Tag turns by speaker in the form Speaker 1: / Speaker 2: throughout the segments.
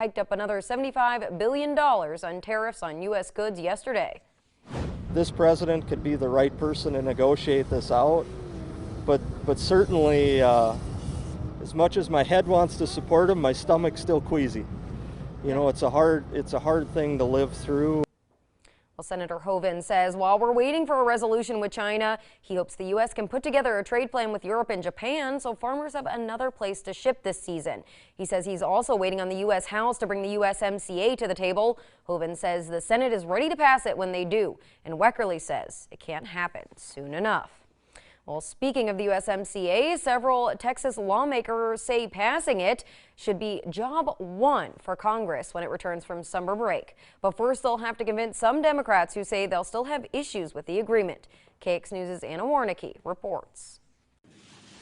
Speaker 1: Hiked up another $75 billion on tariffs on U.S. goods yesterday.
Speaker 2: This president could be the right person to negotiate this out, but certainly, as much as my head wants to support him, my stomach's still queasy. You know, it's a hard thing to live through.
Speaker 1: Well, Senator Hoeven says while we're waiting for a resolution with China, he hopes the U.S. can put together a trade plan with Europe and Japan so farmers have another place to ship this season. He says he's also waiting on the U.S. House to bring the USMCA to the table. Hoeven says the Senate is ready to pass it when they do, and Weckerly says it can't happen soon enough. Well, speaking of the USMCA, several Texas lawmakers say passing it should be job one for Congress when it returns from summer break. But first, they'll have to convince some Democrats who say they'll still have issues with the agreement. KX News' Anna Warnicki reports.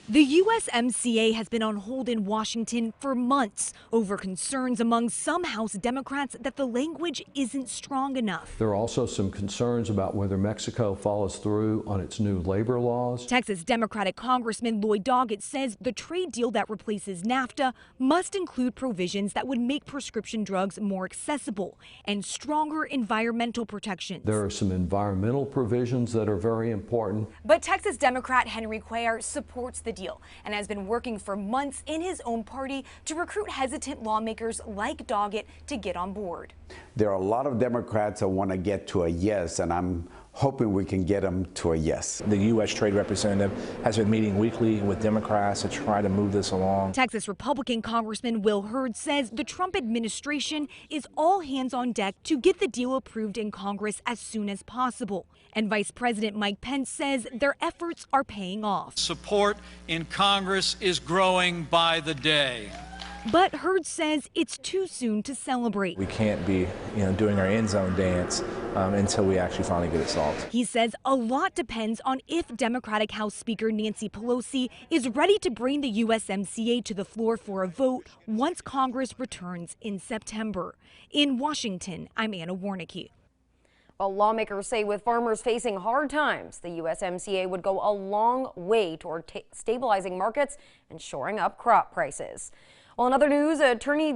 Speaker 3: The USMCA has been on hold in Washington for months over concerns among some House Democrats that the language isn't strong enough.
Speaker 4: There are also some concerns about whether Mexico follows through on its new labor laws.
Speaker 3: Texas Democratic Congressman Lloyd Doggett says the trade deal that replaces NAFTA must include provisions that would make prescription drugs more accessible and stronger environmental protections.
Speaker 4: There are some environmental provisions that are very important.
Speaker 3: But Texas Democrat Henry Cuellar supports the deal and has been working for months in his own party to recruit hesitant lawmakers like Doggett to get on board.
Speaker 5: There are a lot of Democrats that want to get to a yes, and I'm hoping we can get them to a yes.
Speaker 6: The U.S. Trade Representative has been meeting weekly with Democrats to try to move this along.
Speaker 3: Texas Republican Congressman Will Hurd says the Trump administration is all hands on deck to get the deal approved in Congress as soon as possible. And Vice President Mike Pence says their efforts are paying off.
Speaker 7: Support in Congress is growing by the day.
Speaker 3: But Hurd says it's too soon to celebrate.
Speaker 6: We can't be, doing our end zone dance until we actually finally get it solved.
Speaker 3: He says a lot depends on if Democratic House Speaker Nancy Pelosi is ready to bring the USMCA to the floor for a vote once Congress returns in September. In Washington, I'm Anna Warnicki.
Speaker 1: Well, lawmakers say with farmers facing hard times, the USMCA would go a long way toward stabilizing markets and shoring up crop prices. Well, in other news, attorney